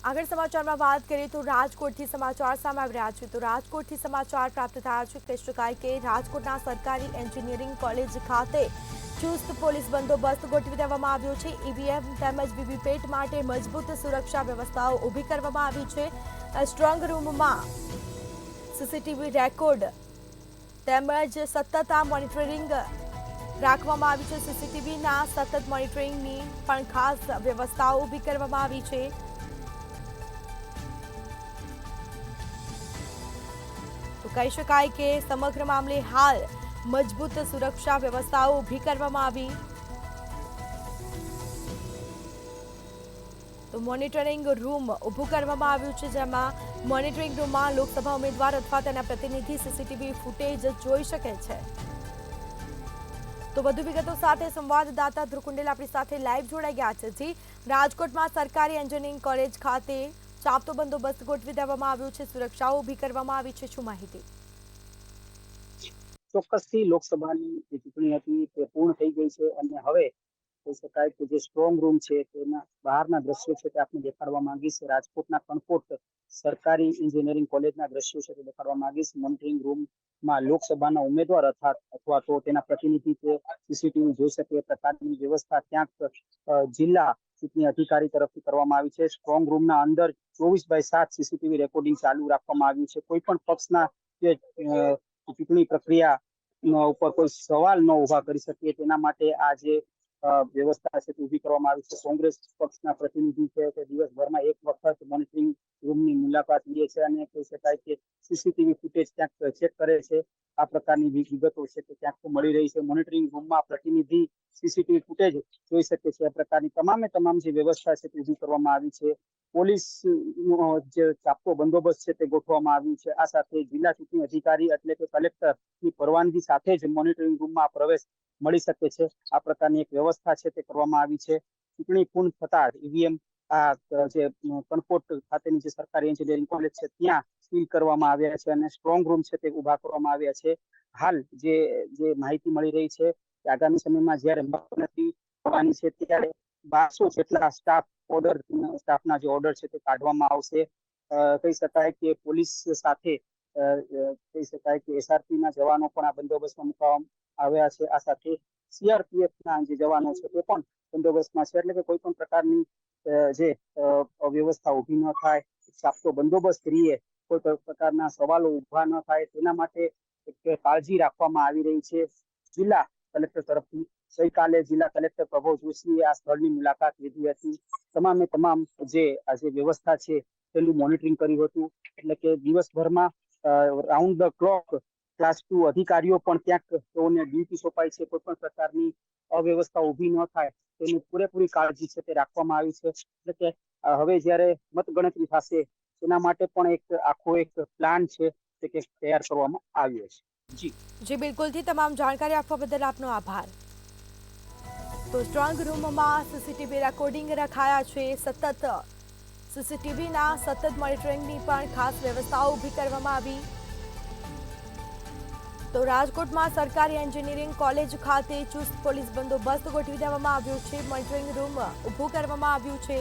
આગળ સમાચારમાં વાત કરીએ તો રાજકોટથી સમાચાર સામે આવી રહ્યા છે. તો રાજકોટથી સમાચાર પ્રાપ્ત થયા છે. કહી શકાય કે રાજકોટના સરકારી એન્જિનિયરિંગ કોલેજ ખાતે ચુસ્ત પોલીસ બંદોબસ્ત ગોઠવી દેવામાં આવ્યો છે. ઈવીએમ તેમજ વીવીપેટ માટે મજબૂત સુરક્ષા વ્યવસ્થાઓ ઊભી કરવામાં આવી છે. સ્ટ્રોંગ રૂમમાં સીસીટીવી રેકોર્ડ તેમજ સતત મોનિટરિંગ રાખવામાં આવી છે. સીસીટીવીના સતત મોનિટરિંગની પણ ખાસ વ્યવસ્થાઓ ઊભી કરવામાં આવી છે. તો કહી શકાય કે સમગ્ર મામલે હાલ મજબૂત સુરક્ષા વ્યવસ્થાઓ ઊભી કરવામાં આવી. તો મોનિટરિંગ રૂમ ઊભું કરવામાં આવ્યું છે, જેમાં મોનિટરિંગ રૂમમાં લોકસભા ઉમેદવાર અથવા તેના પ્રતિનિધિ સીસીટીવી ફૂટેજ જોઈ શકે છે. તો વધુ વિગતો સાથે સંવાદદાતા ધ્રુવ કુંડેલ આપણી સાથે લાઈવ જોડાઈ ગયા છે. જી, રાજકોટમાં સરકારી એન્જિનિયરિંગ કોલેજ ખાતે ચાપતો બંદોબસ્ત ગોઠવી દેવામાં આવ્યો છે, સુરક્ષાઓ ઊભી કરવામાં આવી છે. શું માહિતી? ચોક્કસથી લોકસભાની જે ચૂંટણી હતી તે પૂર્ણ થઈ ગઈ છે અને હવે કહી શકાય કે જે સ્ટ્રોંગ રૂમ છે તેના બહારના દ્રશ્યો છે તે આપણે દેખાડવા માંગીશ. રાજકોટના કણકોટ સરકારી એન્જિનિયરિંગ કોલેજના દ્રશ્યો છે તે દેખાડવા માંગીશ. મોનિટરિંગ રૂમમાં લોકસભાના ઉમેદવાર અથવા તો તેના પ્રતિનિધિ તે સીસીટીવી જોઈ શકે એ પ્રકારની વ્યવસ્થા ક્યાંક જિલ્લા ચૂંટણી અધિકારી તરફથી કરવામાં આવી છે. સ્ટ્રોંગ રૂમના અંદર 24/7 સીસીટીવી રેકોર્ડિંગ ચાલુ રાખવામાં આવ્યું છે. કોઈ પણ પક્ષના જે ચૂંટણી પ્રક્રિયા ઉપર કોઈ સવાલ ન ઉભા કરી શકે તેના માટે આ જે વ્યવસ્થા છે તે ઊભી કરવામાં આવી છે. કોંગ્રેસ પક્ષના પ્રતિનિધિ છે તે દિવસભરમાં એક વખત મોનિટરિંગ રૂમની મુલાકાત લે છે અને કહી શકાય કે સીસીટીવી ફૂટેજ ક્યાંક ચેક કરે છે. આ પ્રકારની વિગતો છે તે ક્યાંક મળી રહી છે. મોનિટરિંગ રૂમમાં પ્રતિનિધિ સીસીટીવી ફૂટેજ જોઈ શકે છે. આ પ્રકારની તમામ જે વ્યવસ્થા છે તે ઊભી કરવામાં આવી છે. પોલીસ જે ચાપતો બંદોબસ્ત છે તે ગોઠવવામાં આવ્યું છે. આ સાથે જિલ્લા ચૂંટણી અધિકારી એટલે કે કલેક્ટરની પરવાનગી સાથે જ મોનિટરિંગ રૂમમાં પ્રવેશ મળી શકે છે. આ પ્રકારની એક વ્યવસ્થા છે તે કરવામાં આવી છે. ચૂંટણી પૂર્ણ થતા ઈવીએમ આ જે કણકોટ ખાતેની જે સરકારી એન્જિનિયરિંગ કોલેજ છે ત્યાં સીલ કરવામાં આવ્યા છે અને સ્ટ્રોંગ રૂમ છે તે ઉભા કરવામાં આવ્યા છે. હાલ જે માહિતી મળી રહી છે કે આગામી સમયમાં જ્યારે મતગણતરી થવાની છે ત્યારે 1200 જેટલા સ્ટાફના જે ઓર્ડર છે તે કાઢવામાં આવશે. કહી શકાય કે પોલીસ સાથે કહી શકાય કે એસઆરપીના જવાનો પણ આ બંદોબસ્તમાં મુકવામાં આવ્યા છે. આ સાથે સીઆરપીએફના જે જવાનો છે તે પણ બંદોબસ્તમાં છે. એટલે કે કોઈ પણ પ્રકારની જે અવ્યવસ્થા ઊભી ન થાય, ચાપતો બંદોબસ્ત રહીએ, કોઈ પ્રકારના સવાલો ઊભા ન થાય તેના માટે કાળજી રાખવામાં આવી રહી છે. જિલ્લા કલેક્ટર તરફથી ગઈકાલે જિલ્લા કલેક્ટર પ્રભવ જોશીએ આ સ્થળની મુલાકાત લીધી હતી. તમામ જે વ્યવસ્થા છે તેનું મોનિટરિંગ કર્યું હતું. એટલે કે દિવસભરમાં રાઉન્ડ ધ ક્લોક ક્લાસ 2 અધિકારીઓ પણ ક્યાંક તેઓને ડ્યુટી સોંપાઈ છે. કોઈ પણ પ્રકારની અવ્યવસ્થા ઊભી ન થાય તેની પૂરેપૂરી કાળજી છે તે રાખવામાં આવી છે. એટલે કે હવે જ્યારે મતગણતરી થશે તેના માટે પણ આખો એક પ્લાન છે તે તૈયાર કરવામાં આવ્યો છે. જી બિલકુલથી તમામ જાણકારી આપવા બદલ આપનો આભાર. તો સ્ટ્રોંગ રૂમમાં સીસીટીવી રેકોર્ડિંગ રખાયા છે. સતત સીસીટીવીના સતત મોનિટરિંગની પણ ખાસ વ્યવસ્થાઓ ઊભી કરવામાં આવી. તો રાજકોટમાં સરકારી એન્જિનિયરિંગ કોલેજ ખાતે ચુસ્ત પોલીસ બંદોબસ્ત ગોઠવી દેવામાં આવ્યો છે. મોનિટરિંગ રૂમ ઊભું કરવામાં આવ્યું છે.